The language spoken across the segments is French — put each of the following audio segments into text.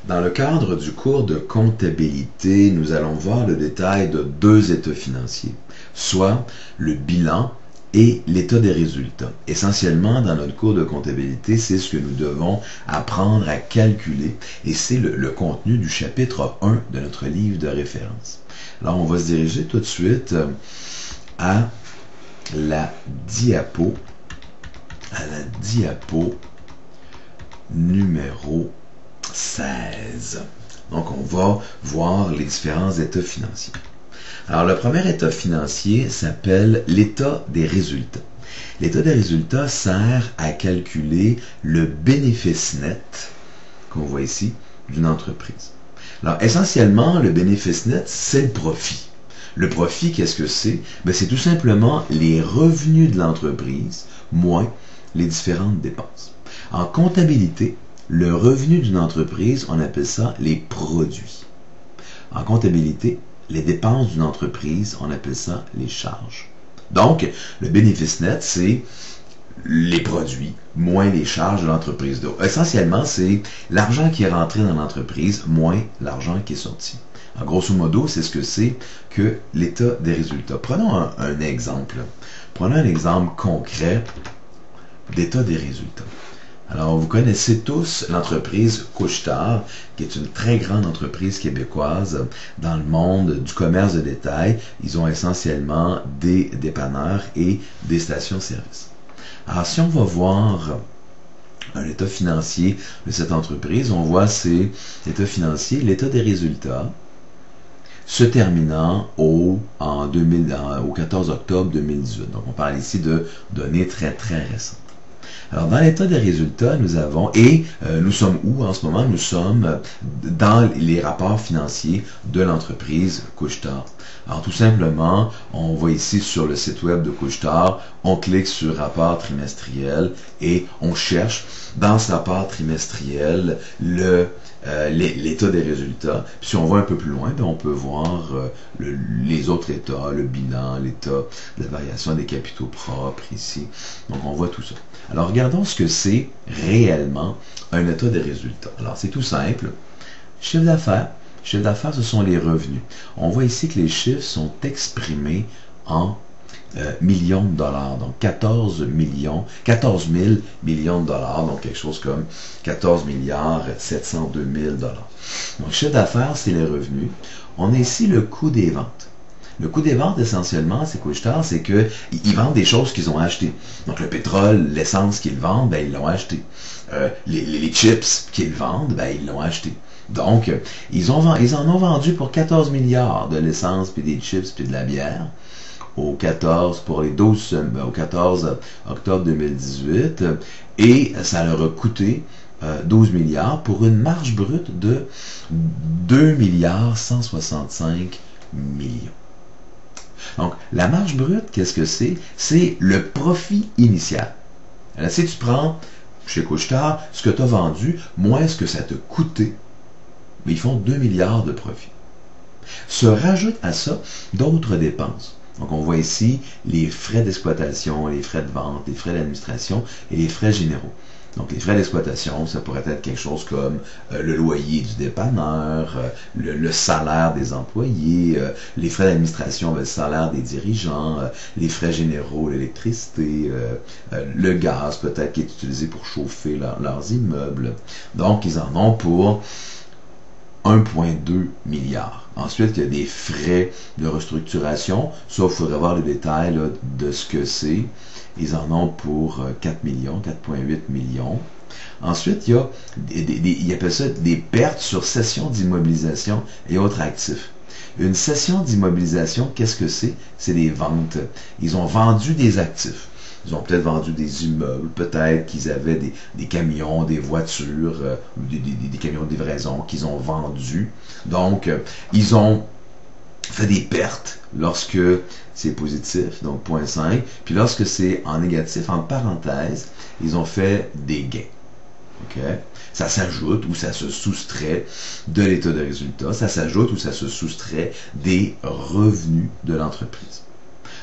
Dans le cadre du cours de comptabilité, nous allons voir le détail de deux états financiers, soit le bilan et l'état des résultats. Essentiellement, dans notre cours de comptabilité, c'est ce que nous devons apprendre à calculer et c'est le contenu du chapitre 1 de notre livre de référence. Alors, on va se diriger tout de suite à la diapo numéro 16. Donc, on va voir les différents états financiers. Alors, le premier état financier s'appelle l'état des résultats. L'état des résultats sert à calculer le bénéfice net, qu'on voit ici, d'une entreprise. Alors, essentiellement, le bénéfice net, c'est le profit. Le profit, qu'est-ce que c'est? Ben, c'est tout simplement les revenus de l'entreprise moins les différentes dépenses. En comptabilité, le revenu d'une entreprise, on appelle ça les produits. En comptabilité, les dépenses d'une entreprise, on appelle ça les charges. Donc, le bénéfice net, c'est les produits moins les charges de l'entreprise. Donc, essentiellement, c'est l'argent qui est rentré dans l'entreprise moins l'argent qui est sorti. En grosso modo, c'est ce que c'est que l'état des résultats. Prenons un exemple. Prenons un exemple concret d'état des résultats. Alors, vous connaissez tous l'entreprise Couche-Tard, qui est une très grande entreprise québécoise dans le monde du commerce de détail. Ils ont essentiellement des dépanneurs et des stations-service. Alors, si on va voir un état financier de cette entreprise, on voit c'est l'état financier, l'état des résultats, se terminant au 14 octobre 2018. Donc, on parle ici de données très, très récentes. Alors, dans l'état des résultats, nous avons, nous sommes où en ce moment? Nous sommes dans les rapports financiers de l'entreprise Couche-Tard. Alors, tout simplement, on va ici sur le site web de Couche-Tard, on clique sur rapport trimestriel et on cherche dans ce rapport trimestriel l'état des résultats. Puis si on va un peu plus loin, bien, on peut voir les autres états, le bilan, l'état de la variation des capitaux propres ici. Donc, on voit tout ça. Alors, regardons ce que c'est réellement un état des résultats. Alors, c'est tout simple. Chiffre d'affaires. Chiffre d'affaires, ce sont les revenus. On voit ici que les chiffres sont exprimés en millions de dollars. Donc, 14 000 millions de dollars. Donc, quelque chose comme 14 milliards 702 000 dollars. Donc, chiffre d'affaires, c'est les revenus. On a ici le coût des ventes. Le coût des ventes, essentiellement, c'est Couche-Tard, c'est qu'ils vendent des choses qu'ils ont achetées. Donc, le pétrole, l'essence qu'ils vendent, ben, ils l'ont acheté. Les chips qu'ils vendent, ben, ils l'ont acheté. Donc, ils en ont vendu pour 14 milliards de l'essence, puis des chips, puis de la bière. Au 14 octobre 2018. Et ça leur a coûté 12 milliards pour une marge brute de 2 milliards 165 millions. Donc, la marge brute, qu'est-ce que c'est? C'est le profit initial. Alors, si tu prends chez Couche-Tard ce que tu as vendu, moins ce que ça t'a coûté, mais ils font 2 milliards de profit. Se rajoutent à ça d'autres dépenses. Donc, on voit ici les frais d'exploitation, les frais de vente, les frais d'administration et les frais généraux. Donc, les frais d'exploitation, ça pourrait être quelque chose comme le loyer du dépanneur, le salaire des employés, les frais d'administration, le salaire des dirigeants, les frais généraux, l'électricité, le gaz peut-être qui est utilisé pour chauffer leurs immeubles. Donc, ils en ont pour 1,2 milliard. Ensuite, il y a des frais de restructuration. Ça, il faudrait voir le détail là, de ce que c'est. Ils en ont pour 4 millions, 4,8 millions. Ensuite, il y a ils appellent ça des pertes sur cession d'immobilisation et autres actifs. Une cession d'immobilisation, qu'est-ce que c'est? C'est des ventes. Ils ont vendu des actifs. Ils ont peut-être vendu des immeubles, peut-être qu'ils avaient des camions, des voitures, des camions de livraison qu'ils ont vendus. Donc, ils ont fait des pertes lorsque c'est positif, donc 0,5. Puis lorsque c'est en négatif, en parenthèse, ils ont fait des gains. Okay? Ça s'ajoute ou ça se soustrait de l'état de résultat. Ça s'ajoute ou ça se soustrait des revenus de l'entreprise.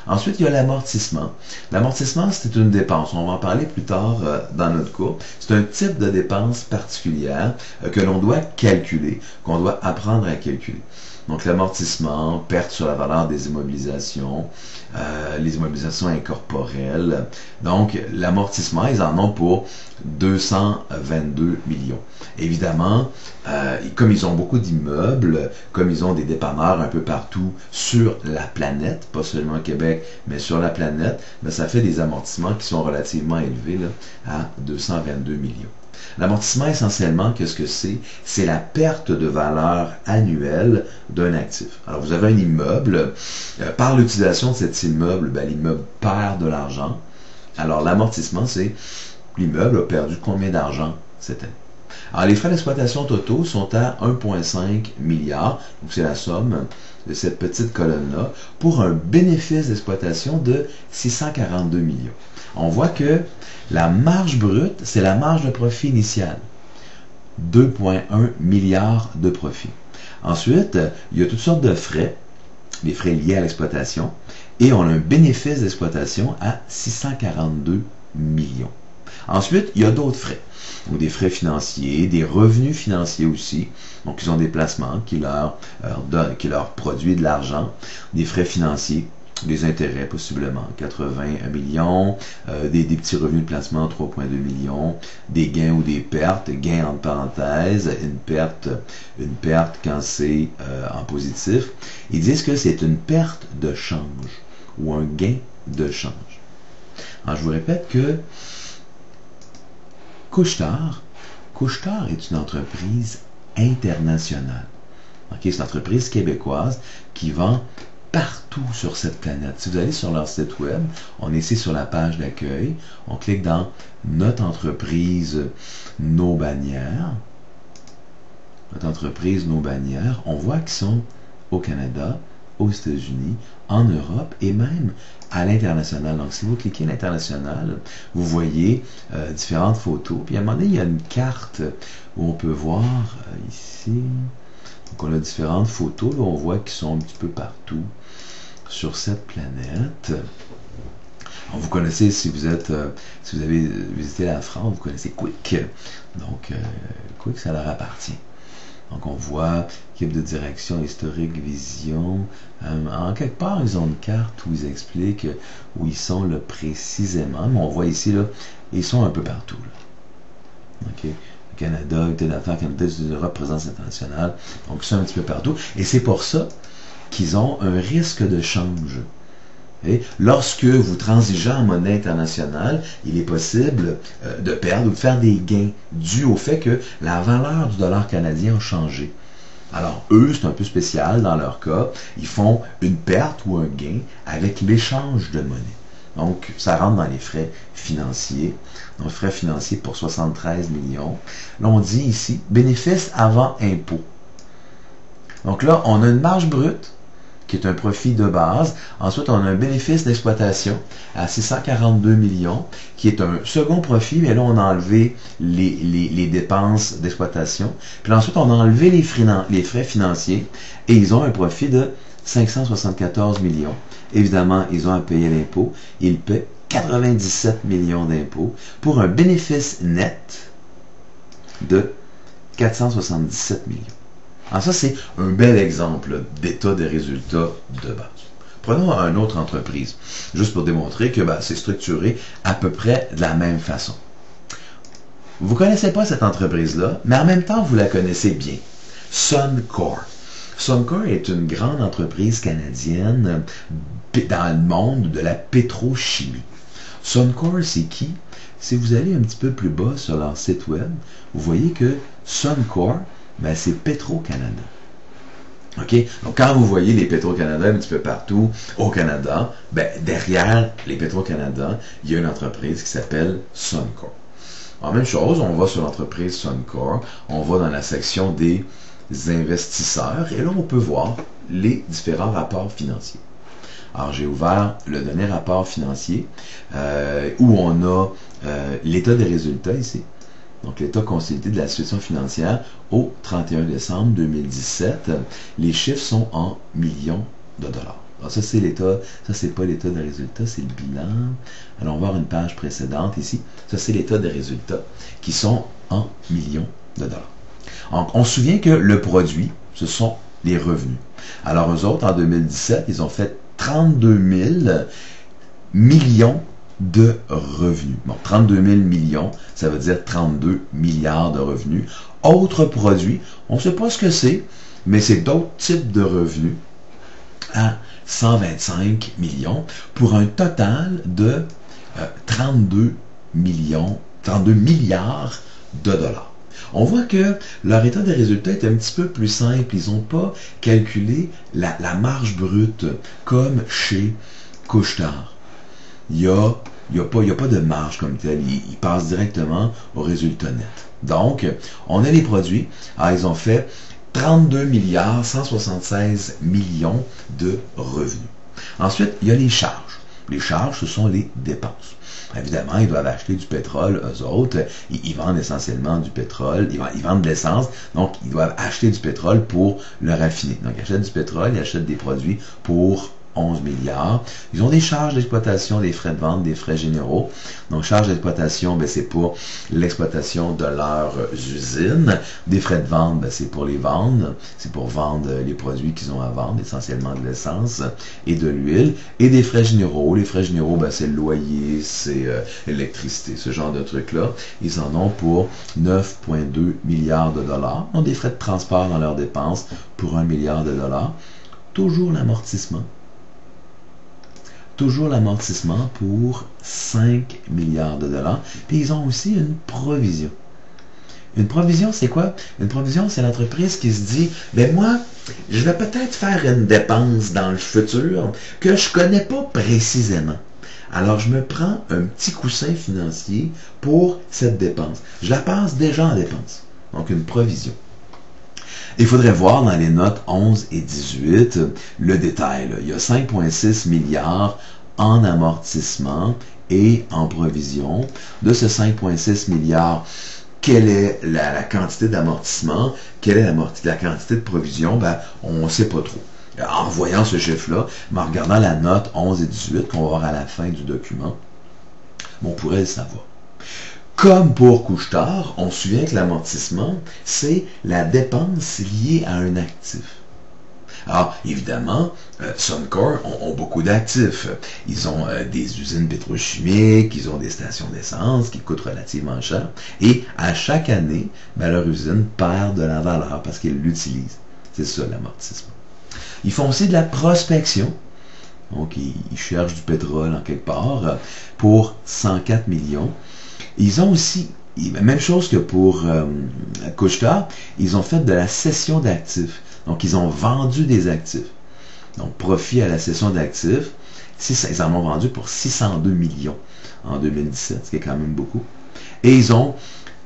Ensuite, il y a l'amortissement. L'amortissement, c'est une dépense. On va en parler plus tard dans notre cours. C'est un type de dépense particulière que l'on doit calculer, qu'on doit apprendre à calculer. Donc, l'amortissement, perte sur la valeur des immobilisations, les immobilisations incorporelles. Donc, l'amortissement, ils en ont pour 222 millions. Évidemment, comme ils ont beaucoup d'immeubles, comme ils ont des dépanneurs un peu partout sur la planète, pas seulement au Québec, mais sur la planète, ben, ça fait des amortissements qui sont relativement élevés là, à 222 millions. L'amortissement, essentiellement, qu'est-ce que c'est? C'est la perte de valeur annuelle d'un actif. Alors, vous avez un immeuble. Par l'utilisation de cet immeuble, ben, l'immeuble perd de l'argent. Alors, l'amortissement, c'est l'immeuble a perdu combien d'argent cette année? Alors, les frais d'exploitation totaux sont à 1,5 milliard. Donc, c'est la somme de cette petite colonne-là pour un bénéfice d'exploitation de 642 millions. On voit que la marge brute, c'est la marge de profit initiale. 2,1 milliards de profit. Ensuite, il y a toutes sortes de frais, les frais liés à l'exploitation, et on a un bénéfice d'exploitation à 642 millions. Ensuite, il y a d'autres frais, ou des frais financiers, des revenus financiers aussi. Donc, ils ont des placements qui leur produisent de l'argent, des frais financiers, des intérêts possiblement, 81 millions, des petits revenus de placement, 3,2 millions, des gains ou des pertes, gains entre parenthèses, une perte quand c'est en positif. Ils disent que c'est une perte de change ou un gain de change. Alors, je vous répète que Couche-Tard est une entreprise internationale. Okay, c'est une entreprise québécoise qui vend partout sur cette planète. Si vous allez sur leur site web, on est ici sur la page d'accueil, on clique dans notre entreprise, nos bannières. Notre entreprise, nos bannières, on voit qu'ils sont au Canada, aux États-Unis, en Europe et même à l'international. Donc, si vous cliquez l'international, vous voyez différentes photos. Puis à un moment donné, il y a une carte où on peut voir ici. Donc, on a différentes photos. Là, on voit qu'ils sont un petit peu partout sur cette planète. Alors, vous connaissez, si vous avez visité la France, vous connaissez Quick. Donc, Quick, ça leur appartient. Donc, on voit équipe de direction, historique, vision. En quelque part, ils ont une carte où ils expliquent où ils sont là, précisément. Mais on voit ici, là, ils sont un peu partout. Là. OK? Le Canada, unité d'affaires, Canada, Europe, présence internationale. Donc, ils sont un petit peu partout. Et c'est pour ça qu'ils ont un risque de change. Et lorsque vous transigez en monnaie internationale, il est possible de perdre ou de faire des gains dus au fait que la valeur du dollar canadien a changé. Alors, eux, c'est un peu spécial dans leur cas. Ils font une perte ou un gain avec l'échange de monnaie. Donc, ça rentre dans les frais financiers. Donc, frais financiers pour 73 millions. Là, on dit ici, bénéfice avant impôt. Donc là, on a une marge brute qui est un profit de base. Ensuite, on a un bénéfice d'exploitation à 642 millions, qui est un second profit, mais là, on a enlevé les dépenses d'exploitation. Puis ensuite, on a enlevé les frais financiers, et ils ont un profit de 574 millions. Évidemment, ils ont à payer l'impôt. Ils paient 97 millions d'impôts pour un bénéfice net de 477 millions. Alors ça, c'est un bel exemple d'état des résultats de base. Prenons une autre entreprise, juste pour démontrer que c'est structuré à peu près de la même façon. Vous ne connaissez pas cette entreprise-là, mais en même temps, vous la connaissez bien. Suncor. Suncor est une grande entreprise canadienne dans le monde de la pétrochimie. Suncor, c'est qui? Si vous allez un petit peu plus bas sur leur site web, vous voyez que Suncor, c'est Petro-Canada. OK? Donc, quand vous voyez les Petro-Canada un petit peu partout au Canada, derrière les Petro-Canada, il y a une entreprise qui s'appelle Suncor. En même chose, on va sur l'entreprise Suncor, on va dans la section des investisseurs, et là, on peut voir les différents rapports financiers. Alors, j'ai ouvert le dernier rapport financier où on a l'état des résultats ici. Donc, l'état consolidé de la situation financière au 31 décembre 2017. Les chiffres sont en millions de dollars. Alors ça, c'est l'état, ça, c'est pas l'état des résultats, c'est le bilan. Allons voir une page précédente ici. Ça, c'est l'état des résultats qui sont en millions de dollars. Donc, on se souvient que le produit, ce sont les revenus. Alors, eux autres, en 2017, ils ont fait 32 000 millions de revenus. Bon, 32 000 millions, ça veut dire 32 milliards de revenus. Autre produit, on ne sait pas ce que c'est, mais c'est d'autres types de revenus à 125 millions pour un total de 32 milliards de dollars. On voit que leur état des résultats est un petit peu plus simple. Ils n'ont pas calculé la marge brute comme chez Couche-Tard. Il n'y a pas de marge comme telle. Ils passent directement au résultat net. Donc, on a les produits. Alors, ils ont fait 32 milliards 176 millions de revenus. Ensuite, il y a les charges. Les charges, ce sont les dépenses. Évidemment, ils doivent acheter du pétrole, eux autres. Ils vendent essentiellement du pétrole. Ils vendent de l'essence. Donc, ils doivent acheter du pétrole pour le raffiner. Donc, ils achètent du pétrole, ils achètent des produits pour 11 milliards. Ils ont des charges d'exploitation, des frais de vente, des frais généraux. Donc, charges d'exploitation, ben, c'est pour l'exploitation de leurs usines. Des frais de vente, ben, c'est pour les vendre. C'est pour vendre les produits qu'ils ont à vendre, essentiellement de l'essence et de l'huile. Et des frais généraux. Les frais généraux, ben, c'est le loyer, c'est l'électricité, ce genre de trucs-là. Ils en ont pour 9,2 milliards de dollars. Ils ont des frais de transport dans leurs dépenses pour 1 milliard de dollars. Toujours l'amortissement. Toujours l'amortissement pour 5 milliards de dollars. Puis ils ont aussi une provision. Une provision, c'est quoi? Une provision, c'est l'entreprise qui se dit, ben moi, je vais peut-être faire une dépense dans le futur que je ne connais pas précisément. Alors, je me prends un petit coussin financier pour cette dépense. Je la passe déjà en dépense. Donc, une provision. Il faudrait voir dans les notes 11 et 18 le détail. Là. Il y a 5,6 milliards en amortissement et en provision. De ce 5,6 milliards, quelle est la quantité d'amortissement? Quelle est la quantité de provision? Ben, on ne sait pas trop. En voyant ce chiffre-là, mais en regardant la note 11 et 18 qu'on va voir à la fin du document, on pourrait le savoir. Comme pour Couche-Tard, on se souvient que l'amortissement, c'est la dépense liée à un actif. Alors, évidemment, Suncor ont beaucoup d'actifs. Ils ont des usines pétrochimiques, ils ont des stations d'essence qui coûtent relativement cher. Et à chaque année, ben, leur usine perd de la valeur parce qu'ils l'utilisent. C'est ça l'amortissement. Ils font aussi de la prospection. Donc, ils cherchent du pétrole en quelque part pour 104 millions. Ils ont aussi, même chose que pour Couche-Tard, ils ont fait de la cession d'actifs. Donc, ils ont vendu des actifs. Donc, profit à la cession d'actifs, ils en ont vendu pour 602 millions en 2017, ce qui est quand même beaucoup. Et ils ont,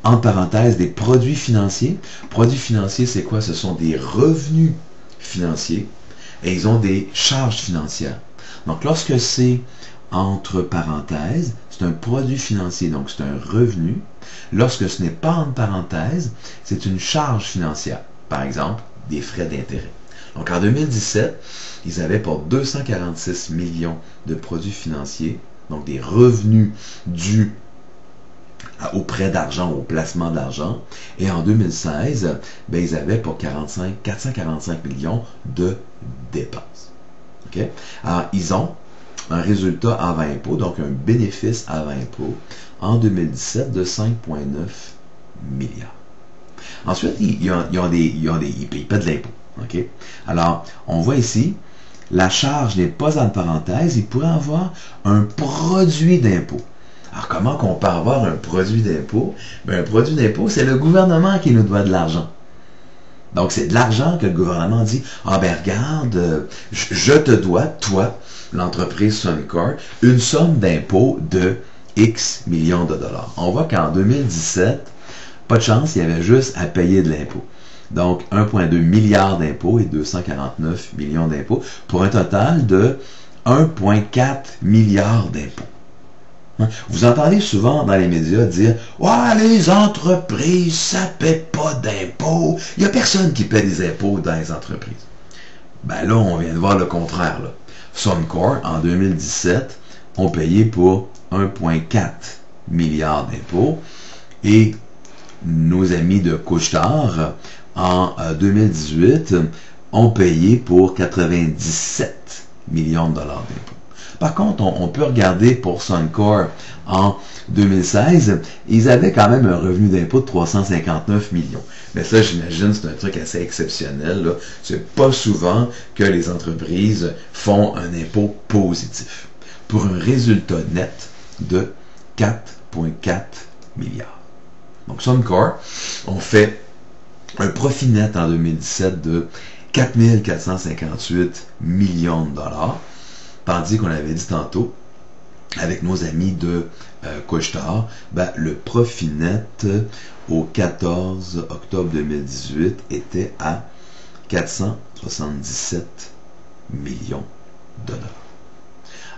entre parenthèses, des produits financiers. Produits financiers, c'est quoi? Ce sont des revenus financiers et ils ont des charges financières. Donc, lorsque c'est entre parenthèses, c'est un produit financier, donc c'est un revenu. Lorsque ce n'est pas entre parenthèses, c'est une charge financière. Par exemple, des frais d'intérêt. Donc en 2017, ils avaient pour 246 millions de produits financiers, donc des revenus dus au prêt d'argent, au placement d'argent. Et en 2016, ben, ils avaient pour 445 millions de dépenses. Okay? Alors, ils ont un résultat avant impôt, donc un bénéfice avant impôt, en 2017 de 5,9 milliards. Ensuite, ils payent pas de l'impôt. Okay? Alors, on voit ici, la charge n'est pas entre parenthèses, il pourrait avoir un produit d'impôt. Alors, comment qu'on peut avoir un produit d'impôt? Ben, un produit d'impôt, c'est le gouvernement qui nous doit de l'argent. Donc, c'est de l'argent que le gouvernement dit, ah ben regarde, je te dois, toi, l'entreprise Suncor, une somme d'impôt de X millions de dollars. On voit qu'en 2017, pas de chance, il y avait juste à payer de l'impôt. Donc, 1,2 milliard d'impôts et 249 millions d'impôts pour un total de 1,4 milliard d'impôts. Vous entendez souvent dans les médias dire « Ouais, les entreprises, ça ne paie pas d'impôts. Il n'y a personne qui paie des impôts dans les entreprises. » Ben là, on vient de voir le contraire. Là. Suncor, en 2017, ont payé pour 1,4 milliard d'impôts et nos amis de Couche-Tard, en 2018, ont payé pour 97 millions de dollars d'impôts. Par contre, on peut regarder pour Suncor en 2016, ils avaient quand même un revenu d'impôt de 359 millions. Mais ça, j'imagine, c'est un truc assez exceptionnel. C'est pas souvent que les entreprises font un impôt positif, pour un résultat net de 4,4 milliards. Donc, Suncor ont fait un profit net en 2017 de 4 458 millions de dollars, tandis qu'on avait dit tantôt, avec nos amis de Couche-Tard, le profit net au 14 octobre 2018 était à 477 millions de dollars.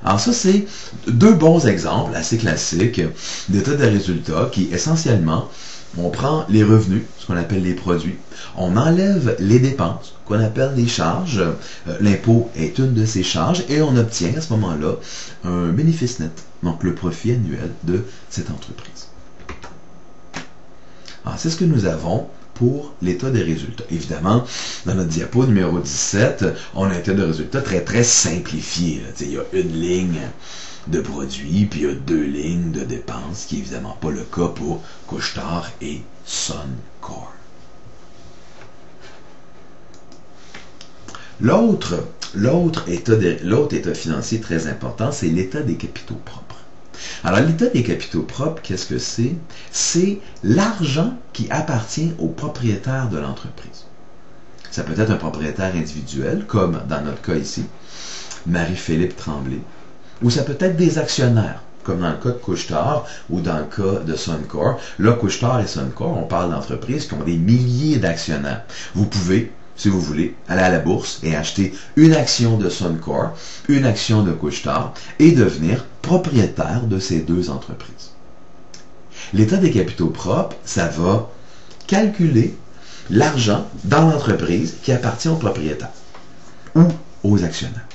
Alors ça, c'est deux bons exemples assez classiques d'état de résultat qui, essentiellement, on prend les revenus, ce qu'on appelle les produits, on enlève les dépenses, qu'on appelle les charges, l'impôt est une de ces charges, et on obtient à ce moment-là un bénéfice net, donc le profit annuel de cette entreprise. Alors, c'est ce que nous avons pour l'état des résultats. Évidemment, dans notre diapo numéro 17, on a un état de résultats très, très simplifié. Il y a une ligne de produits, puis il y a deux lignes de dépenses, ce qui n'est évidemment pas le cas pour Couche-Tard et Suncor. L'autre état financier très important, c'est l'état des capitaux propres. Alors, l'état des capitaux propres, qu'est-ce que c'est? C'est l'argent qui appartient au propriétaire de l'entreprise. Ça peut être un propriétaire individuel, comme dans notre cas ici, Marie-Philippe Tremblay, ou ça peut être des actionnaires, comme dans le cas de Couche-Tard ou dans le cas de Suncor. Là, Couche-Tard et Suncor, on parle d'entreprises qui ont des milliers d'actionnaires. Vous pouvez, si vous voulez, aller à la bourse et acheter une action de Suncor, une action de Couche-Tard et devenir propriétaire de ces deux entreprises. L'état des capitaux propres, ça va calculer l'argent dans l'entreprise qui appartient au propriétaire ou aux actionnaires.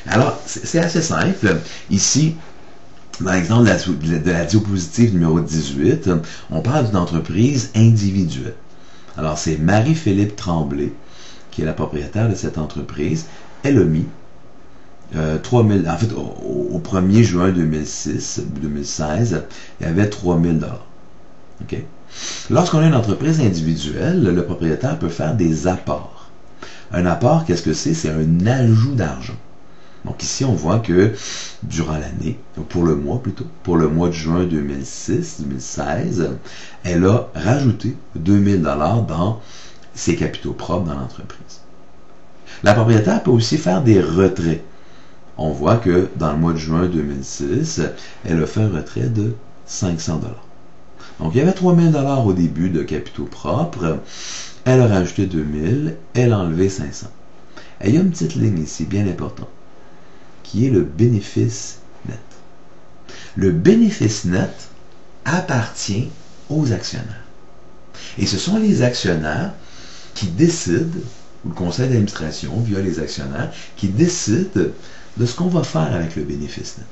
Alors, c'est assez simple. Ici, dans l'exemple de la diapositive numéro 18, on parle d'une entreprise individuelle. Alors, c'est Marie-Philippe Tremblay, qui est la propriétaire de cette entreprise. Elle a mis 3000, en fait, au 1er juin 2016, il y avait 3000 $. Okay? Lorsqu'on a une entreprise individuelle, le propriétaire peut faire des apports. Un apport, qu'est-ce que c'est? C'est un ajout d'argent. Donc ici, on voit que durant l'année, pour le mois de juin 2016, elle a rajouté 2000 $ dans ses capitaux propres dans l'entreprise. La propriétaire peut aussi faire des retraits. On voit que dans le mois de juin 2006, elle a fait un retrait de 500 $. Donc il y avait 3000 $ au début de capitaux propres. Elle a rajouté 2000, elle a enlevé 500. Et il y a une petite ligne ici, bien importante, qui est le bénéfice net. Le bénéfice net appartient aux actionnaires. Et ce sont les actionnaires qui décident, ou le conseil d'administration, via les actionnaires, qui décident de ce qu'on va faire avec le bénéfice net.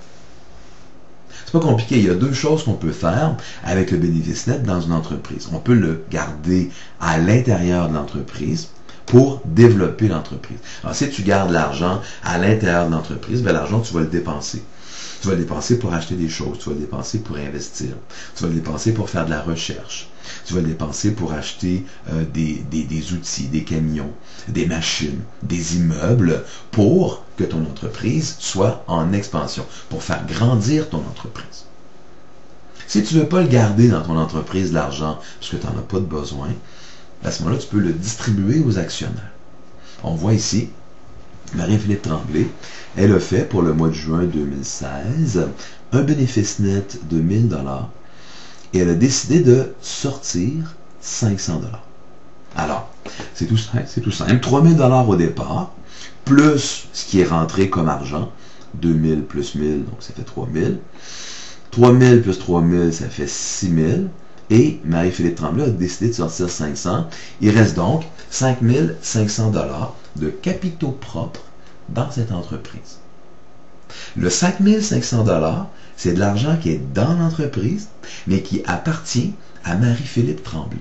C'est pas compliqué, il y a deux choses qu'on peut faire avec le bénéfice net dans une entreprise. On peut le garder à l'intérieur de l'entreprise pour développer l'entreprise. Alors, si tu gardes l'argent à l'intérieur de l'entreprise, l'argent, tu vas le dépenser. Tu vas le dépenser pour acheter des choses, tu vas le dépenser pour investir, tu vas le dépenser pour faire de la recherche, tu vas le dépenser pour acheter des outils, des camions, des machines, des immeubles pour que ton entreprise soit en expansion, pour faire grandir ton entreprise. Si tu ne veux pas le garder dans ton entreprise, l'argent, parce que tu n'en as pas de besoin, à ce moment-là, tu peux le distribuer aux actionnaires. On voit ici, Marie-Philippe Tremblay, elle a fait pour le mois de juin 2016 un bénéfice net de 1000 $ et elle a décidé de sortir 500 $. Alors, c'est tout simple. 3000 $ au départ, plus ce qui est rentré comme argent, 2000 plus 1000, donc ça fait 3000. 3000 plus 3000, ça fait 6000. Et Marie-Philippe Tremblay a décidé de sortir 500. Il reste donc 5500 $ de capitaux propres dans cette entreprise. Le 5 500 $, c'est de l'argent qui est dans l'entreprise, mais qui appartient à Marie-Philippe Tremblay.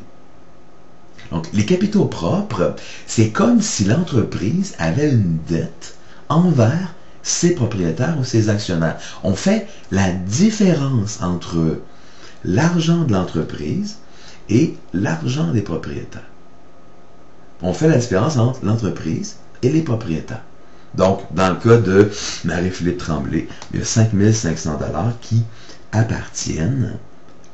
Donc, les capitaux propres, c'est comme si l'entreprise avait une dette envers ses propriétaires ou ses actionnaires. On fait la différence entre l'argent de l'entreprise et l'argent des propriétaires. On fait la différence entre l'entreprise et les propriétaires. Donc, dans le cas de Marie-Philippe Tremblay, il y a 5 500 $ qui appartiennent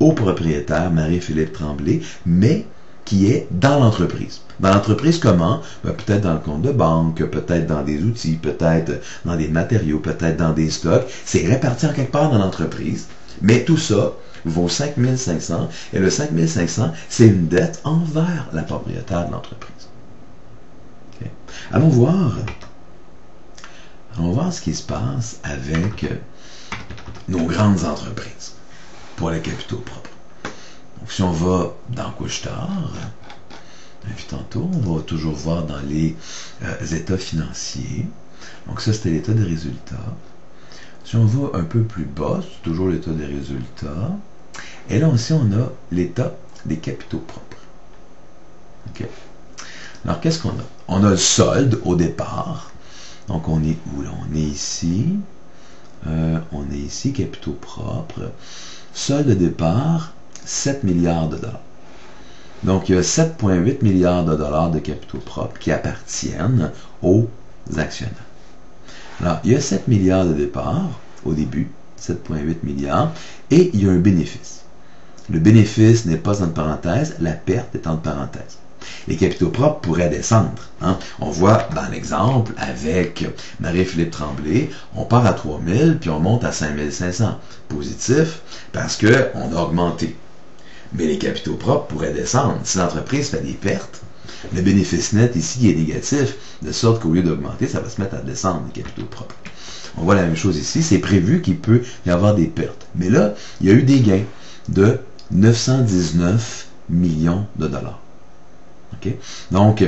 au propriétaire Marie-Philippe Tremblay, mais qui est dans l'entreprise. Dans l'entreprise, comment? Peut-être dans le compte de banque, peut-être dans des outils, peut-être dans des matériaux, peut-être dans des stocks. C'est réparti en quelque part dans l'entreprise, mais tout ça vaut 5 500 et le 5 500, c'est une dette envers la propriétaire de l'entreprise. Okay. Allons voir ce qui se passe avec nos grandes entreprises pour les capitaux propres. Donc, si on va dans Couche-Tard, depuis tantôt, on va toujours voir dans les états financiers. Donc ça, c'était l'état des résultats. Si on va un peu plus bas, c'est toujours l'état des résultats. Et là aussi, on a l'état des capitaux propres. OK. Alors, qu'est-ce qu'on a? On a le solde au départ. Donc, on est où là? On est ici. Capitaux propres. Solde de départ, 7 milliards de dollars. Donc, il y a 7,8 milliards de dollars de capitaux propres qui appartiennent aux actionnaires. Alors, il y a 7 milliards de départ au début, 7,8 milliards, et il y a un bénéfice. Le bénéfice n'est pas entre parenthèses, la perte est entre parenthèses. Les capitaux propres pourraient descendre. Hein? On voit dans l'exemple avec Marie-Philippe Tremblay, on part à 3 000 puis on monte à 5 500. Positif parce qu'on a augmenté. Mais les capitaux propres pourraient descendre. Si l'entreprise fait des pertes, le bénéfice net ici est négatif, de sorte qu'au lieu d'augmenter, ça va se mettre à descendre, les capitaux propres. On voit la même chose ici, c'est prévu qu'il peut y avoir des pertes. Mais là, il y a eu des gains de 919 millions de dollars. Okay? Donc,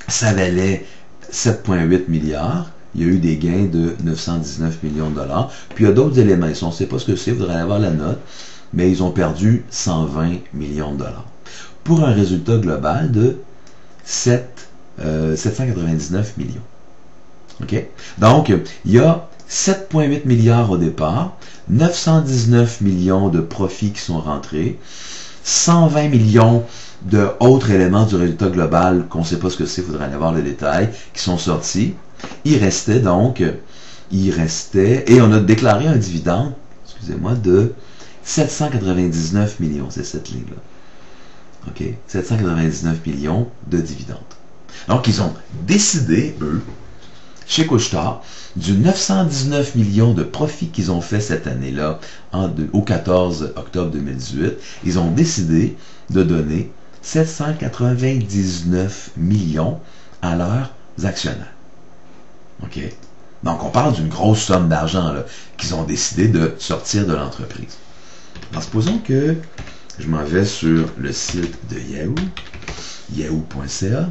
ça valait 7,8 milliards. Il y a eu des gains de 919 millions de dollars. Puis il y a d'autres éléments. On ne sait pas ce que c'est, vous devrez avoir la note. Mais ils ont perdu 120 millions de dollars. Pour un résultat global de 799 millions. Okay? Donc, il y a 7,8 milliards au départ, 919 millions de profits qui sont rentrés, 120 millions d'autres éléments du résultat global qu'on ne sait pas ce que c'est, il faudrait aller voir le détail, qui sont sortis. Il restait, et on a déclaré un dividende, excusez-moi, de 799 millions, c'est cette ligne-là. OK? 799 millions de dividendes. Donc, ils ont décidé, eux, chez Couche-Tard, du 919 millions de profits qu'ils ont fait cette année-là, au 14 octobre 2018, ils ont décidé de donner 799 millions à leurs actionnaires. OK? Donc, on parle d'une grosse somme d'argent qu'ils ont décidé de sortir de l'entreprise. Alors, supposons que je m'en vais sur le site de Yahoo, yahoo.ca,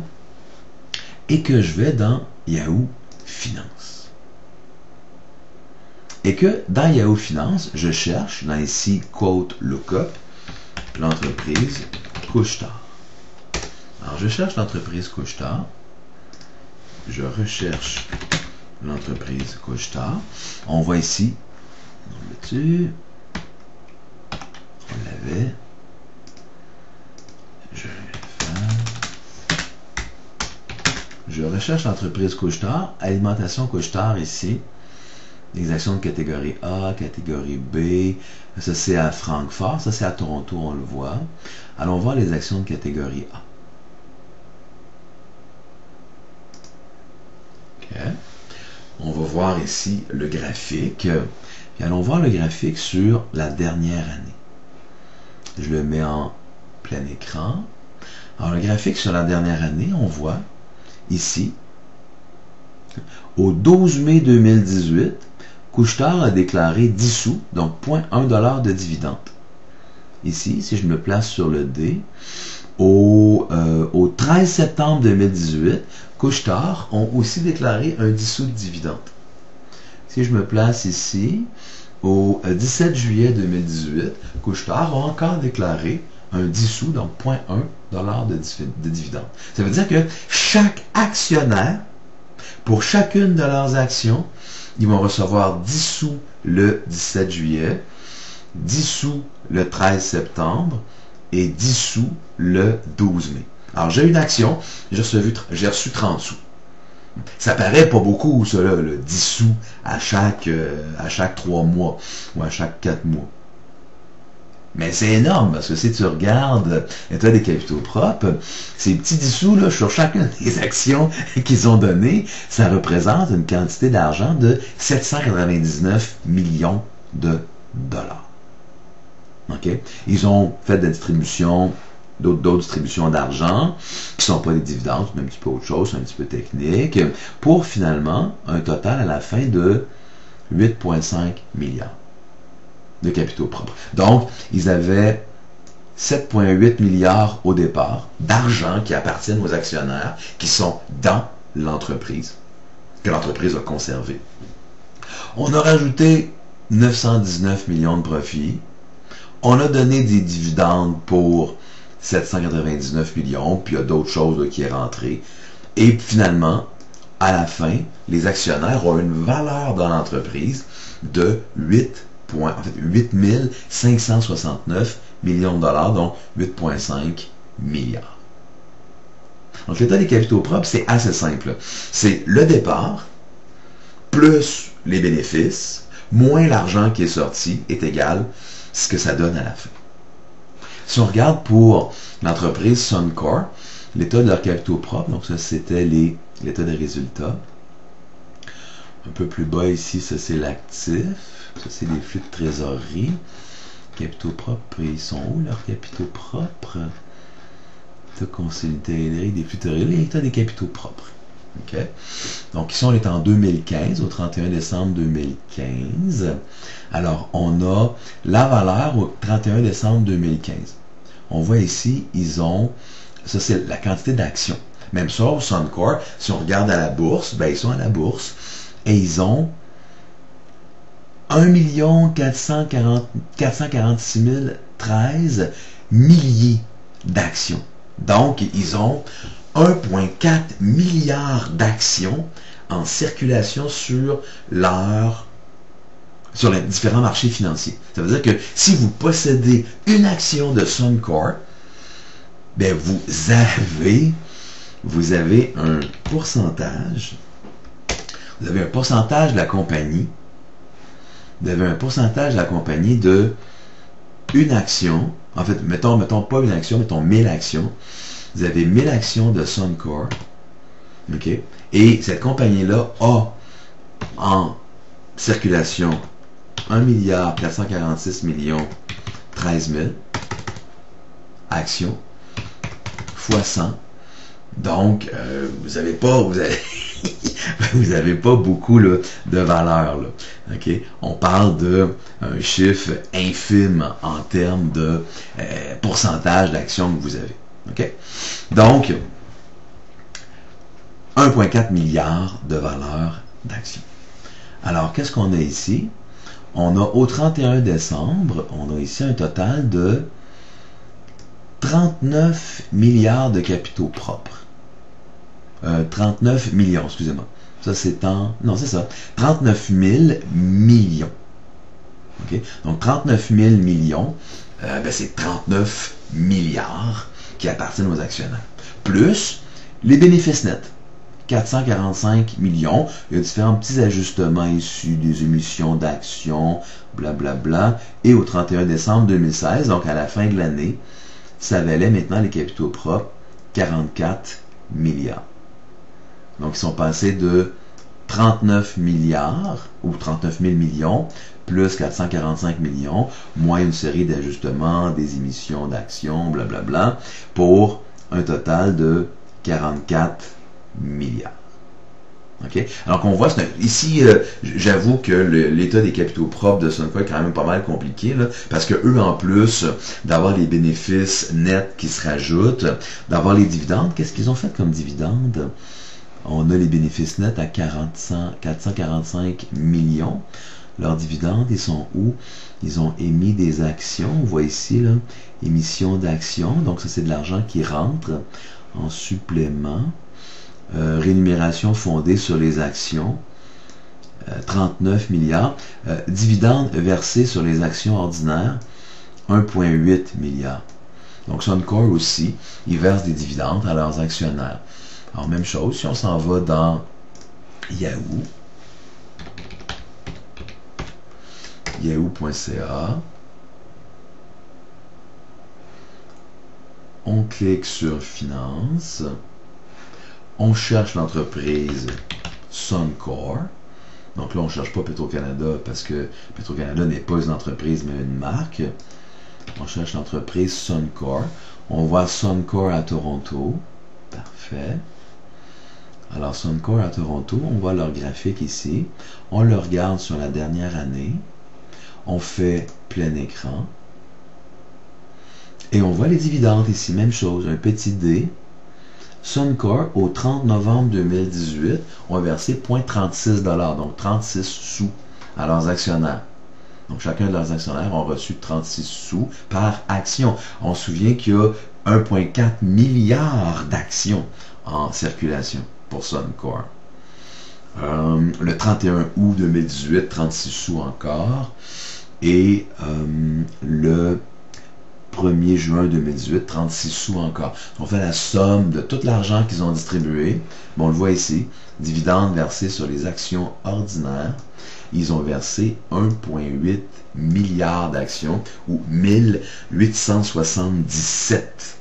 et que je vais dans Yahoo Finance. Et que dans Yahoo Finance, je cherche, dans ici, quote lookup, l'entreprise Couche-Tard. Alors, je cherche l'entreprise Couche-Tard. Je recherche l'entreprise Couche-Tard. On voit ici, on le met dessus. On l'avait. Je recherche l'entreprise Couche-Tard. Alimentation Couche-Tard ici. Les actions de catégorie A, catégorie B. Ça, c'est à Francfort. Ça, c'est à Toronto, on le voit. Allons voir les actions de catégorie A. OK. On va voir ici le graphique. Puis allons voir le graphique sur la dernière année. Je le mets en plein écran. Alors, le graphique sur la dernière année, on voit ici, au 12 mai 2018, Couche-Tard a déclaré 10 sous, donc 0,1 $ de dividende. Ici, si je me place sur le D, au 13 septembre 2018, Couche-Tard ont aussi déclaré un dissous de dividendes. Si je me place ici, au 17 juillet 2018, Couche-Tard ont encore déclaré un dissous, donc 0,1 de dividende. Ça veut dire que chaque actionnaire, pour chacune de leurs actions, ils vont recevoir 10 sous le 17 juillet, 10 sous le 13 septembre et 10 sous le 12 mai. Alors, j'ai une action, j'ai reçu 30 sous. Ça paraît pas beaucoup, cela, le 10 sous à chaque 3 mois ou à chaque 4 mois. Mais c'est énorme, parce que si tu regardes l'état des capitaux propres, ces petits 10 sous là, sur chacune des actions qu'ils ont données, ça représente une quantité d'argent de 799 millions de dollars. Okay? Ils ont fait des distributions, d'autres distributions d'argent, qui ne sont pas des dividendes, c'est un petit peu autre chose, c'est un petit peu technique, pour finalement un total à la fin de 8,5 milliards de capitaux propres. Donc, ils avaient 7,8 milliards au départ d'argent qui appartiennent aux actionnaires qui sont dans l'entreprise, que l'entreprise a conservé. On a rajouté 919 millions de profits. On a donné des dividendes pour 799 millions, puis il y a d'autres choses là, qui est rentré. Et finalement, à la fin, les actionnaires ont une valeur dans l'entreprise de 8 569 millions de dollars, donc 8,5 milliards. Donc l'état des capitaux propres, c'est assez simple. C'est le départ, plus les bénéfices, moins l'argent qui est sorti, est égal à ce que ça donne à la fin. Si on regarde pour l'entreprise Suncor, l'état de leurs capitaux propres, donc ça c'était l'état des résultats. Un peu plus bas ici, ça c'est l'actif. Ça, c'est les flux de trésorerie. Capitaux propres, ils sont où leurs capitaux propres? État consolidé des flux de trésorerie, l'état des capitaux propres. Okay? Donc ici, on est en 2015, au 31 décembre 2015. Alors, on a la valeur au 31 décembre 2015. On voit ici, ils ont, ça c'est la quantité d'actions. Même ça, au Suncor, si on regarde à la bourse, ben, ils sont à la bourse et ils ont 1 446 013 milliers d'actions. Donc, ils ont 1,4 milliard d'actions en circulation sur les différents marchés financiers. Ça veut dire que si vous possédez une action de Suncor, ben vous avez un pourcentage, de la compagnie. Vous avez un pourcentage de la compagnie de une action, en fait, mettons pas une action, mettons 1000 actions. Vous avez 1000 actions de Suncor, ok? Et cette compagnie-là a en circulation 1 446 13 000 actions fois 100. Donc, vous avez pas beaucoup là, de valeur. Là, okay? On parle d'un chiffre infime en termes de pourcentage d'actions que vous avez. Okay? Donc, 1,4 milliard de valeur d'actions. Alors, qu'est-ce qu'on a ici? On a au 31 décembre, on a ici un total de 39 milliards de capitaux propres. 39 millions, excusez-moi. Ça, c'est en... Non, c'est ça. 39 000 millions. Okay? Donc, 39 000 millions, c'est 39 milliards qui appartiennent aux actionnaires. Plus les bénéfices nets. 445 millions. Il y a différents petits ajustements issus des émissions d'actions, blablabla. Et au 31 décembre 2016, donc à la fin de l'année, ça valait maintenant les capitaux propres 44 milliards. Donc, ils sont passés de 39 milliards, ou 39 000 millions, plus 445 millions, moins une série d'ajustements, des émissions d'actions, blablabla, pour un total de 44 milliards. Okay? Alors qu'on voit, ici, j'avoue que l'état des capitaux propres de Suncor est quand même pas mal compliqué, là, parce que eux, en plus d'avoir les bénéfices nets qui se rajoutent, d'avoir les dividendes, qu'est-ce qu'ils ont fait comme dividendes? On a les bénéfices nets à 445 millions. Leurs dividendes, ils sont où? Ils ont émis des actions. On voit ici, là, émission d'actions. Donc, ça, c'est de l'argent qui rentre en supplément. Rémunération fondée sur les actions. 39 milliards. Dividendes versés sur les actions ordinaires. 1,8 milliard. Donc, Suncor aussi, ils versent des dividendes à leurs actionnaires. Alors, même chose, si on s'en va dans Yahoo, yahoo.ca, on clique sur Finance, on cherche l'entreprise Suncor. Donc là, on ne cherche pas Petro-Canada parce que Petro-Canada n'est pas une entreprise, mais une marque. On cherche l'entreprise Suncor. On voit Suncor à Toronto. Parfait. Alors, Suncor à Toronto, on voit leur graphique ici. On le regarde sur la dernière année. On fait plein écran. Et on voit les dividendes ici. Même chose, un petit D. Suncor, au 30 novembre 2018, ont versé 0,36 $, donc 36 sous à leurs actionnaires. Donc, chacun de leurs actionnaires ont reçu 36 sous par action. On se souvient qu'il y a 1,4 milliard d'actions en circulation pour Suncor. Le 31 août 2018, 36 sous encore. Et le 1er juin 2018, 36 sous encore. On fait la somme de tout l'argent qu'ils ont distribué. Bon, on le voit ici. Dividendes versés sur les actions ordinaires. Ils ont versé 1,8 milliard d'actions ou 1877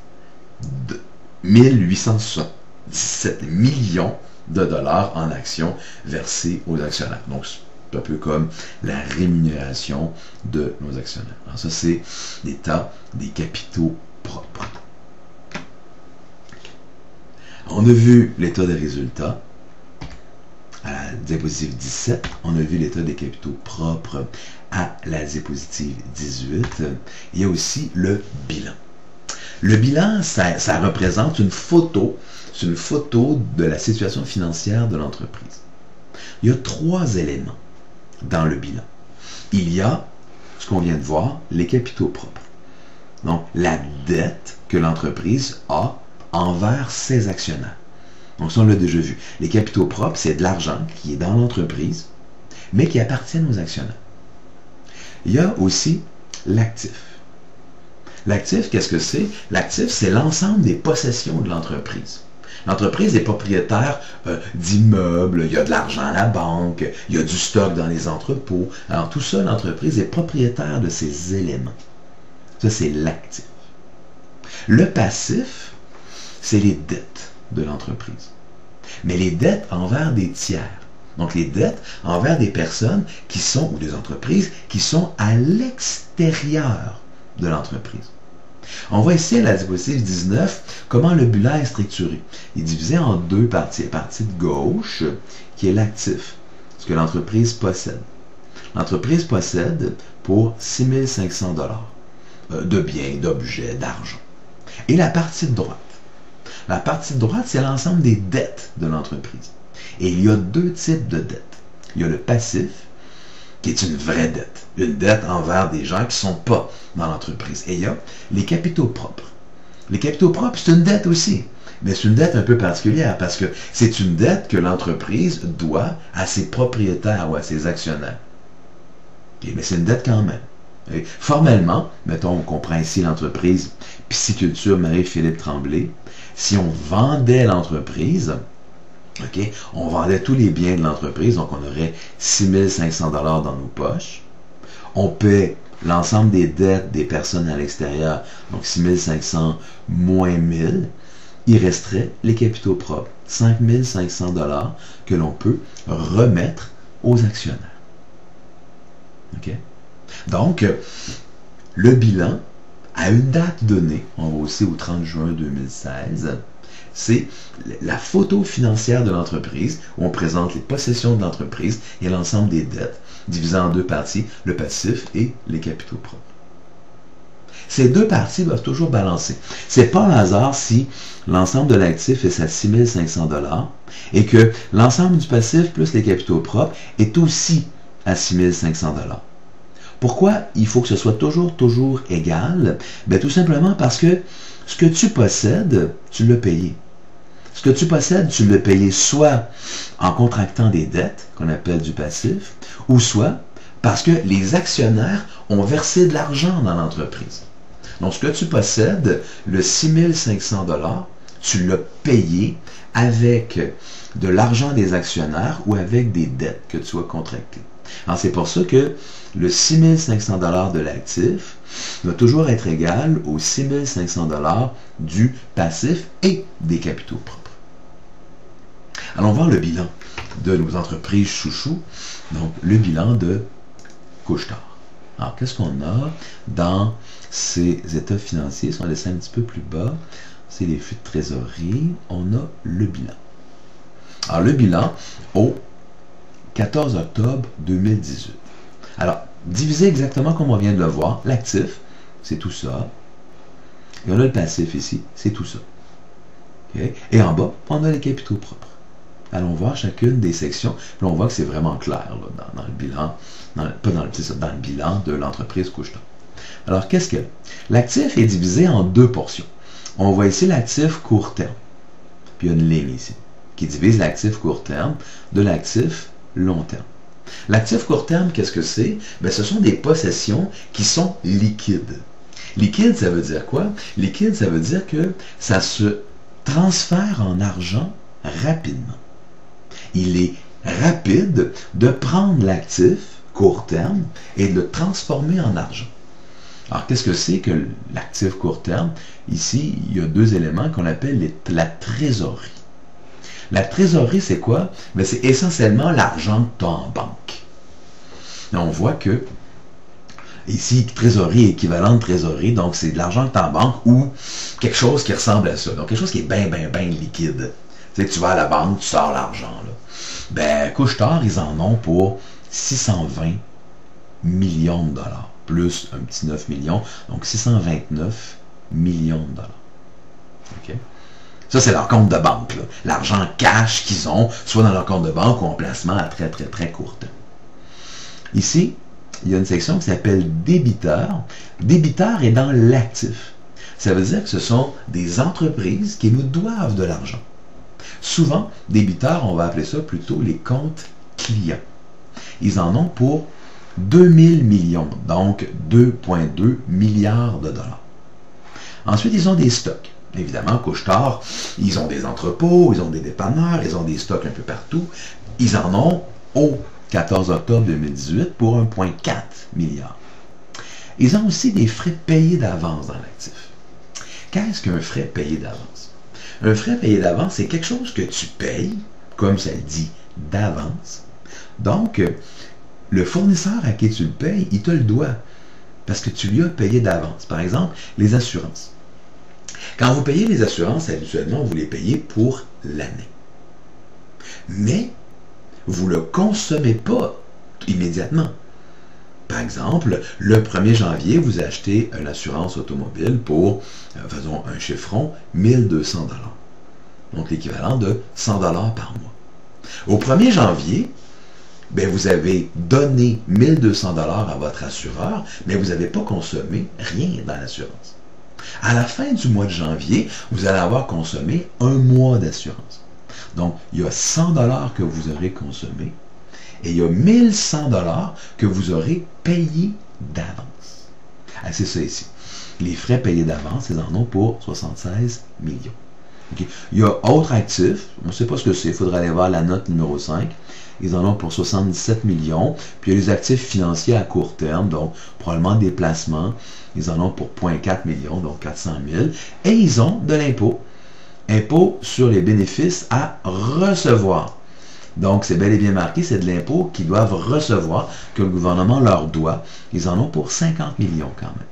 millions de dollars en actions versées aux actionnaires. Donc, c'est un peu comme la rémunération de nos actionnaires. Alors ça, c'est l'état des capitaux propres. On a vu l'état des résultats. À la diapositive 17, on a vu l'état des capitaux propres à la diapositive 18. Il y a aussi le bilan. Le bilan, ça représente une photo. C'est une photo de la situation financière de l'entreprise. Il y a 3 éléments dans le bilan. Il y a, ce qu'on vient de voir, les capitaux propres. Donc, la dette que l'entreprise a envers ses actionnaires. Donc, ça, on l'a déjà vu. Les capitaux propres, c'est de l'argent qui est dans l'entreprise, mais qui appartient aux actionnaires. Il y a aussi l'actif. L'actif, qu'est-ce que c'est? L'actif, c'est l'ensemble des possessions de l'entreprise. L'entreprise est propriétaire d'immeubles, il y a de l'argent à la banque, il y a du stock dans les entrepôts. Alors tout ça, l'entreprise est propriétaire de ces éléments. Ça, c'est l'actif. Le passif, c'est les dettes de l'entreprise. Mais les dettes envers des tiers. Donc les dettes envers des personnes qui sont, ou des entreprises, qui sont à l'extérieur de l'entreprise. On voit ici à la diapositive 19 comment le bilan est structuré. Il est divisé en 2 parties. La partie de gauche, qui est l'actif, ce que l'entreprise possède. L'entreprise possède pour 6 500 $ de biens, d'objets, d'argent. Et la partie de droite. La partie de droite, c'est l'ensemble des dettes de l'entreprise. Et il y a 2 types de dettes. Il y a le passif, qui est une vraie dette. Une dette envers des gens qui ne sont pas dans l'entreprise. Et il y a les capitaux propres. Les capitaux propres, c'est une dette aussi. Mais c'est une dette un peu particulière parce que c'est une dette que l'entreprise doit à ses propriétaires ou à ses actionnaires. Okay, mais c'est une dette quand même. Et formellement, mettons, on comprend ici l'entreprise Pisciculture Marie-Philippe Tremblay. Si on vendait l'entreprise, okay, on vendait tous les biens de l'entreprise, donc on aurait 6 500 $ dans nos poches. On paie l'ensemble des dettes des personnes à l'extérieur, donc 6 500 moins 1000. Il resterait les capitaux propres, 5 500 $ que l'on peut remettre aux actionnaires. Okay? Donc, le bilan, à une date donnée, on va aussi au 30 juin 2016, C'est la photo financière de l'entreprise où on présente les possessions de l'entreprise et l'ensemble des dettes, divisé en deux parties, le passif et les capitaux propres. Ces deux parties doivent toujours balancer. C'est pas un hasard si l'ensemble de l'actif est à 6 500 $ et que l'ensemble du passif plus les capitaux propres est aussi à 6 500 $. Pourquoi il faut que ce soit toujours égal? Bien, tout simplement parce que ce que tu possèdes, tu l'as payé. Ce que tu possèdes, tu l'as payé soit en contractant des dettes, qu'on appelle du passif, ou soit parce que les actionnaires ont versé de l'argent dans l'entreprise. Donc, ce que tu possèdes, le 6 500 $, tu l'as payé avec de l'argent des actionnaires ou avec des dettes que tu as contractées. Alors, c'est pour ça que le 6 500 $ de l'actif doit toujours être égal aux 6 500 $ du passif et des capitaux propres. Allons voir le bilan de nos entreprises chouchous, donc le bilan de Couche-Tard. Alors, qu'est-ce qu'on a dans ces états financiers? Si on laisse un petit peu plus bas, c'est les flux de trésorerie. On a le bilan. Alors, le bilan au 14 octobre 2018. Alors, divisé exactement comme on vient de le voir, l'actif, c'est tout ça. Et on a le passif ici, c'est tout ça. Okay? Et en bas, on a les capitaux propres. Allons voir chacune des sections. Là, on voit que c'est vraiment clair là, dans le bilan, dans le bilan de l'entreprise Couche-Tard. Alors, qu'est-ce que l'actif est divisé en deux portions. On voit ici l'actif court terme. Puis il y a une ligne ici qui divise l'actif court terme de l'actif long terme. L'actif court terme, qu'est-ce que c'est? Bien, ce sont des possessions qui sont liquides. Liquide, ça veut dire quoi? Liquide, ça veut dire que ça se transfère en argent rapidement. Il est rapide de prendre l'actif court terme et de le transformer en argent. Alors, qu'est-ce que c'est que l'actif court terme? Ici, il y a deux éléments qu'on appelle la trésorerie. La trésorerie, c'est quoi? Bien, c'est essentiellement l'argent que tu as en banque. Et on voit que, ici, trésorerie équivalent de trésorerie, donc c'est de l'argent que tu as en banque ou quelque chose qui ressemble à ça. Donc, quelque chose qui est bien liquide. Tu sais, tu vas à la banque, tu sors l'argent. Ben, Couche-Tard, ils en ont pour 620 millions de dollars, plus un petit 9 millions, donc 629 millions de dollars. OK? Ça, c'est leur compte de banque. L'argent cash qu'ils ont, soit dans leur compte de banque ou en placement à très court terme. Ici, il y a une section qui s'appelle débiteur. Débiteur est dans l'actif. Ça veut dire que ce sont des entreprises qui nous doivent de l'argent. Souvent, débiteurs, on va appeler ça plutôt les comptes clients. Ils en ont pour 2000 millions, donc 2,2 milliards de dollars. Ensuite, ils ont des stocks. Évidemment, Couche-Tard, ils ont des entrepôts, ils ont des dépanneurs, ils ont des stocks un peu partout. Ils en ont au 14 octobre 2018 pour 1,4 milliard. Ils ont aussi des frais payés d'avance dans l'actif. Qu'est-ce qu'un frais payé d'avance? Un frais payé d'avance, c'est quelque chose que tu payes, comme ça le dit, d'avance. Donc, le fournisseur à qui tu le payes, il te le doit, parce que tu lui as payé d'avance. Par exemple, les assurances. Quand vous payez les assurances, habituellement, vous les payez pour l'année. Mais, vous ne le consommez pas immédiatement. Par exemple, le 1er janvier, vous achetez une assurance automobile pour, faisons un chiffron, 1200 $. Donc l'équivalent de 100 $ par mois. Au 1er janvier, bien, vous avez donné 1200 $ à votre assureur, mais vous n'avez pas consommé rien dans l'assurance. À la fin du mois de janvier, vous allez avoir consommé un mois d'assurance. Donc, il y a 100 $ que vous aurez consommé et il y a 1100 $ que vous aurez payé d'avance. Ah, c'est ça ici. Les frais payés d'avance, ils en ont pour 76 millions. Okay. Il y a autres actifs, on ne sait pas ce que c'est, il faudra aller voir la note numéro 5. Ils en ont pour 77 millions. Puis il y a les actifs financiers à court terme, donc probablement des placements. Ils en ont pour 0,4 millions, donc 400 000. Et ils ont de l'impôt. Impôt sur les bénéfices à recevoir. Donc, c'est bel et bien marqué, c'est de l'impôt qu'ils doivent recevoir, que le gouvernement leur doit. Ils en ont pour 50 millions quand même.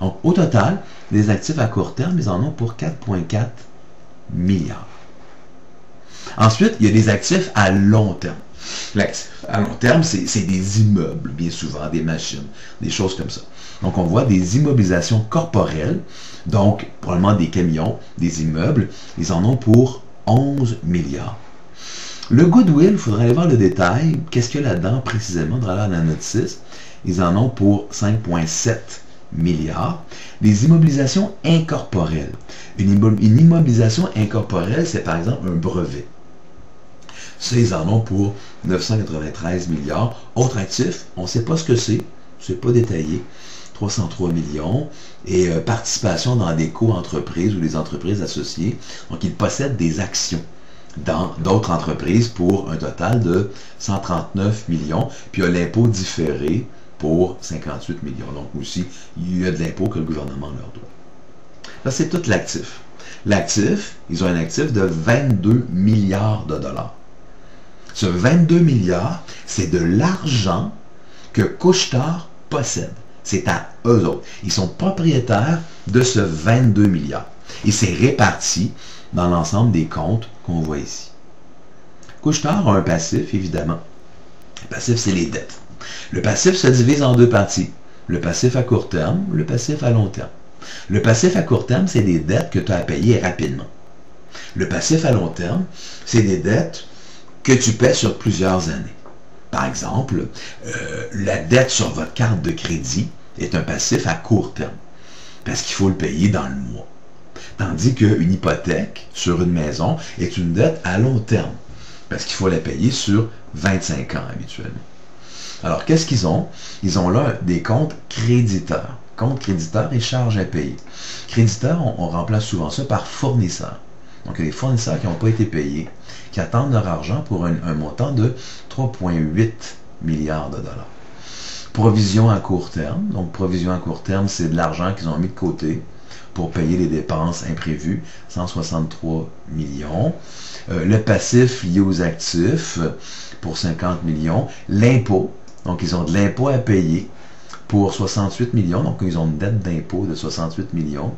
Donc, au total, les actifs à court terme, ils en ont pour 4,4 milliards. Ensuite, il y a des actifs à long terme. L'actif à long terme, c'est des immeubles, bien souvent, des machines, des choses comme ça. Donc, on voit des immobilisations corporelles, donc probablement des camions, des immeubles. Ils en ont pour 11 milliards. Le goodwill, il faudrait aller voir le détail. Qu'est-ce qu'il y a là-dedans précisément dans la note 6? Ils en ont pour 5,7 milliards. Les immobilisations incorporelles. Une immobilisation incorporelle, c'est par exemple un brevet. Ça, ils en ont pour 993 milliards. Autre actif, on ne sait pas ce que c'est pas détaillé. 303 millions. Et participation dans des co-entreprises ou des entreprises associées. Donc, ils possèdent des actions dans d'autres entreprises pour un total de 139 millions. Puis, il y a l'impôt différé pour 58 millions. Donc, aussi, il y a de l'impôt que le gouvernement leur doit. Là, c'est tout l'actif. L'actif, ils ont un actif de 22 milliards de dollars. Ce 22 milliards, c'est de l'argent que Couche-Tard possède. C'est à eux autres. Ils sont propriétaires de ce 22 milliards. Et c'est réparti dans l'ensemble des comptes qu'on voit ici. Couche-Tard a un passif, évidemment. Le passif, c'est les dettes. Le passif se divise en deux parties. Le passif à court terme, le passif à long terme. Le passif à court terme, c'est des dettes que tu as à payer rapidement. Le passif à long terme, c'est des dettes que tu paies sur plusieurs années. Par exemple, la dette sur votre carte de crédit est un passif à court terme, parce qu'il faut le payer dans le mois. Tandis qu'une hypothèque sur une maison est une dette à long terme, parce qu'il faut la payer sur 25 ans habituellement. Alors, qu'est-ce qu'ils ont? Ils ont là des comptes créditeurs. Compte créditeur et charges à payer. Créditeurs, on remplace souvent ça par fournisseurs. Donc, il y a des fournisseurs qui n'ont pas été payés, qui attendent leur argent pour un montant de 3,8 milliards de dollars. Provision à court terme. Donc, provision à court terme, c'est de l'argent qu'ils ont mis de côté pour payer les dépenses imprévues, 163 millions. Le passif lié aux actifs pour 50 millions. L'impôt, donc ils ont de l'impôt à payer pour 68 millions, donc ils ont une dette d'impôt de 68 millions.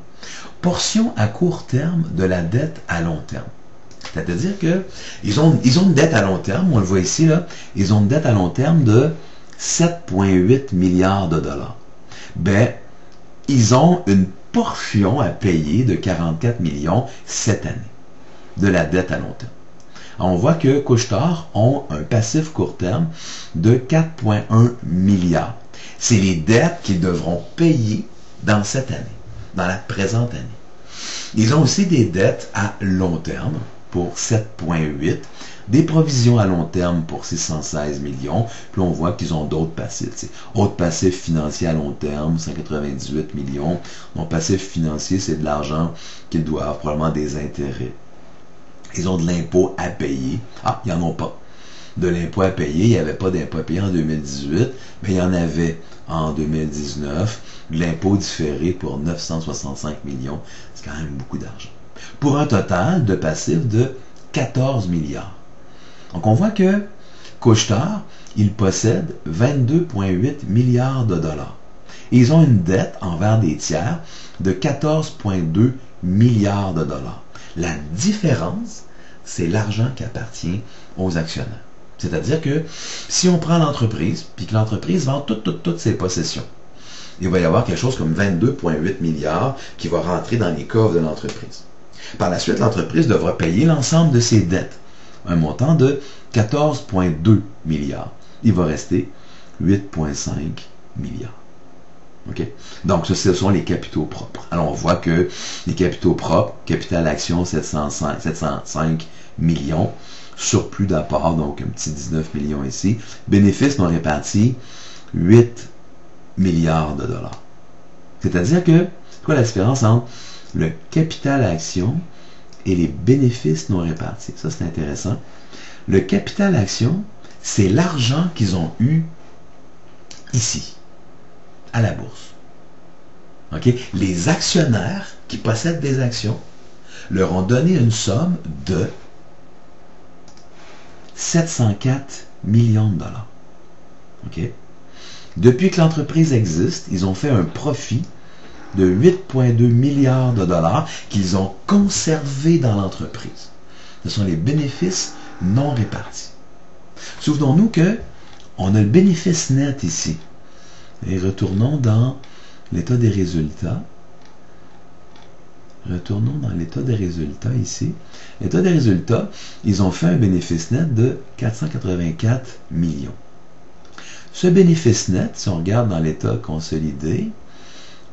Portion à court terme de la dette à long terme. C'est-à-dire qu'ils ont une dette à long terme, on le voit ici, là, ils ont une dette à long terme de 7,8 milliards de dollars. Ben, ils ont une portion à payer de 44 millions cette année de la dette à long terme. Alors, on voit que Couche-Tard ont un passif court terme de 4,1 milliards. C'est les dettes qu'ils devront payer dans cette année, dans la présente année. Ils ont aussi des dettes à long terme pour 7,8, des provisions à long terme pour 616 millions, puis on voit qu'ils ont d'autres passifs. Autres passifs financiers à long terme, 198 millions. Donc, passif financier, c'est de l'argent qu'ils doivent, probablement des intérêts. Ils ont de l'impôt à payer. Ah, ils n'en ont pas. De l'impôt à payer, il n'y avait pas d'impôt à payer en 2018, mais il y en avait en 2019. L'impôt différé pour 965 millions, c'est quand même beaucoup d'argent. Pour un total de passifs de 14 milliards. Donc on voit que Couche-Tard, il possède 22,8 milliards de dollars. Et ils ont une dette envers des tiers de 14,2 milliards de dollars. La différence, c'est l'argent qui appartient aux actionnaires. C'est-à-dire que si on prend l'entreprise, puis que l'entreprise vend toutes ses possessions, il va y avoir quelque chose comme 22,8 milliards qui va rentrer dans les coffres de l'entreprise. Par la suite, l'entreprise devra payer l'ensemble de ses dettes, un montant de 14,2 milliards. Il va rester 8,5 milliards. Okay? Donc, ce sont les capitaux propres. Alors, on voit que les capitaux propres, capital action 705 millions, surplus d'apport, donc un petit 19 millions ici, bénéfices non répartis, 8 milliards de dollars. C'est-à-dire que, c'est quoi la différence entre le capital action et les bénéfices non répartis? Ça, c'est intéressant. Le capital action, c'est l'argent qu'ils ont eu ici, à la bourse. Okay? Les actionnaires qui possèdent des actions leur ont donné une somme de 704 millions de dollars. Okay? Depuis que l'entreprise existe, ils ont fait un profit de 8,2 milliards de dollars qu'ils ont conservés dans l'entreprise. Ce sont les bénéfices non répartis. Souvenons-nous que on a le bénéfice net ici. Et retournons dans l'état des résultats. Retournons dans l'état des résultats ici. L'état des résultats, ils ont fait un bénéfice net de 484 millions. Ce bénéfice net, si on regarde dans l'état consolidé,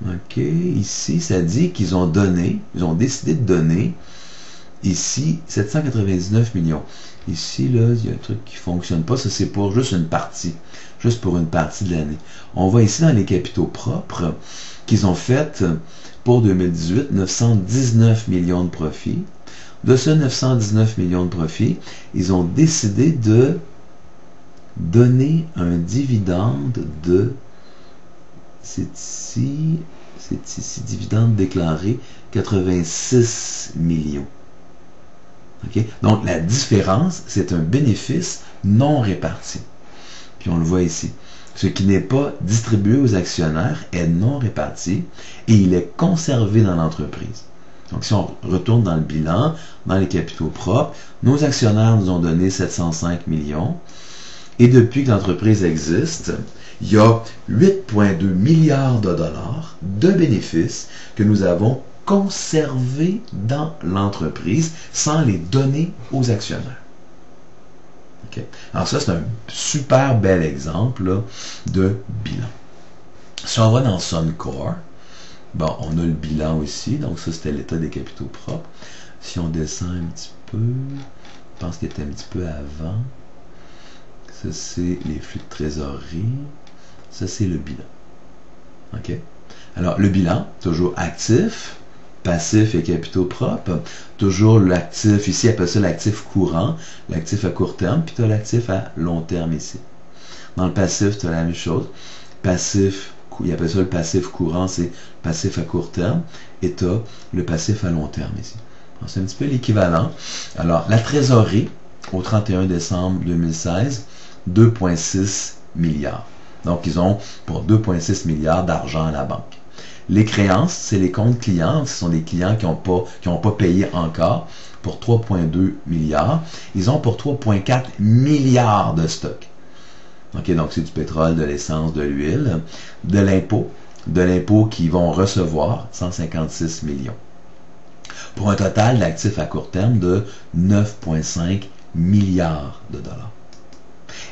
ok, ici, ça dit qu'ils ont donné, ils ont décidé de donner, ici, 799 millions. Ici, là, il y a un truc qui ne fonctionne pas. Ça, c'est pour juste une partie. Juste pour une partie de l'année. On voit ici dans les capitaux propres qu'ils ont fait pour 2018 919 millions de profits. De ce 919 millions de profits, ils ont décidé de donner un dividende de, c'est ici, dividende déclaré, 86 millions. Okay? Donc, la différence, c'est un bénéfice non réparti. Puis on le voit ici. Ce qui n'est pas distribué aux actionnaires est non réparti et il est conservé dans l'entreprise. Donc, si on retourne dans le bilan, dans les capitaux propres, nos actionnaires nous ont donné 705 millions. Et depuis que l'entreprise existe, il y a 8,2 milliards de dollars de bénéfices que nous avons conservés dans l'entreprise sans les donner aux actionnaires. Okay. Alors ça, c'est un super bel exemple là, de bilan. Si on va dans Suncor, bon, on a le bilan aussi, donc ça c'était l'état des capitaux propres. Si on descend un petit peu, je pense qu'il était un petit peu avant. Ça c'est les flux de trésorerie. Ça c'est le bilan. OK? Alors le bilan, toujours actif, passif et capitaux propres. Toujours l'actif, ici, appelle ça l'actif courant, l'actif à court terme, puis tu as l'actif à long terme ici. Dans le passif, tu as la même chose. Passif, il appelle ça le passif courant, c'est passif à court terme, et tu as le passif à long terme ici. C'est un petit peu l'équivalent. Alors, la trésorerie, au 31 décembre 2016, 2,6 milliards. Donc, ils ont pour 2,6 milliards d'argent à la banque. Les créances, c'est les comptes clients. Ce sont des clients qui n'ont pas payé encore pour 3,2 milliards. Ils ont pour 3,4 milliards de stock. OK, donc c'est du pétrole, de l'essence, de l'huile, de l'impôt qu'ils vont recevoir, 156 millions. Pour un total d'actifs à court terme de 9,5 milliards de dollars.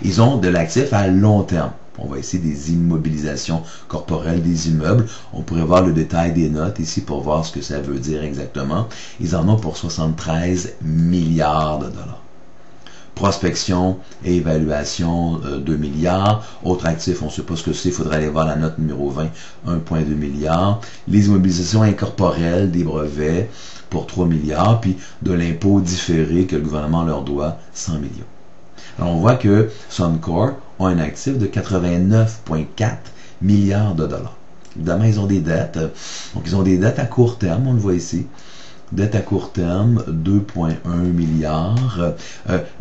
Ils ont de l'actif à long terme. On voit ici des immobilisations corporelles des immeubles. On pourrait voir le détail des notes ici pour voir ce que ça veut dire exactement. Ils en ont pour 73 milliards de dollars. Prospection et évaluation, 2 milliards. Autres actifs, on ne sait pas ce que c'est. Il faudrait aller voir la note numéro 20, 1,2 milliards. Les immobilisations incorporelles des brevets pour 3 milliards. Puis de l'impôt différé que le gouvernement leur doit, 100 millions. Alors, on voit que Suncor a un actif de 89,4 milliards de dollars. Évidemment, ils ont des dettes. Donc, ils ont des dettes à court terme, on le voit ici. Dette à court terme, 2,1 milliards.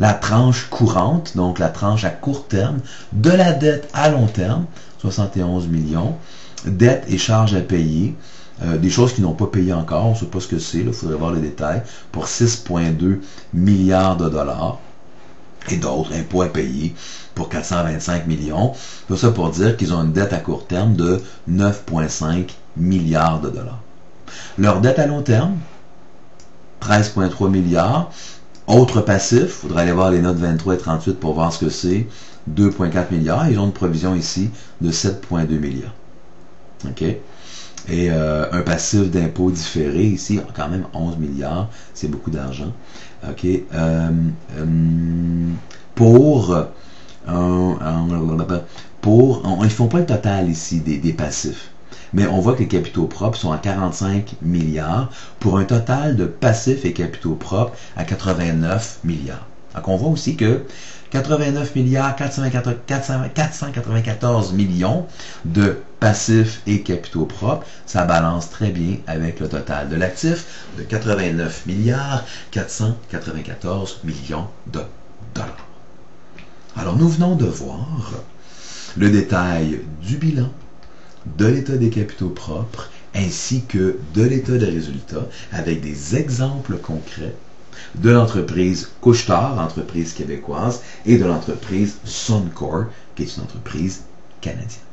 La tranche courante, donc la tranche à court terme, de la dette à long terme, 71 millions. Dette et charges à payer. Des choses qu'ils n'ont pas payées encore, on ne sait pas ce que c'est, il faudrait voir le détail, pour 6,2 milliards de dollars. Et d'autres impôts à payer pour 425 millions. Tout ça pour dire qu'ils ont une dette à court terme de 9,5 milliards de dollars. Leur dette à long terme, 13,3 milliards. Autres passifs, il faudrait aller voir les notes 23 et 38 pour voir ce que c'est, 2,4 milliards. Ils ont une provision ici de 7,2 milliards. OK? Et un passif d'impôt différé ici, quand même 11 milliards, c'est beaucoup d'argent. OK. Ils font pas le total ici des passifs. Mais on voit que les capitaux propres sont à 45 milliards pour un total de passifs et capitaux propres à 89 milliards. Donc on voit aussi que 89 milliards 494 millions de passifs et capitaux propres, ça balance très bien avec le total de l'actif de 89 milliards 494 millions de dollars. Alors nous venons de voir le détail du bilan, de l'état des capitaux propres ainsi que de l'état des résultats avec des exemples concrets de l'entreprise Couche-Tard, entreprise québécoise, et de l'entreprise Suncor, qui est une entreprise canadienne.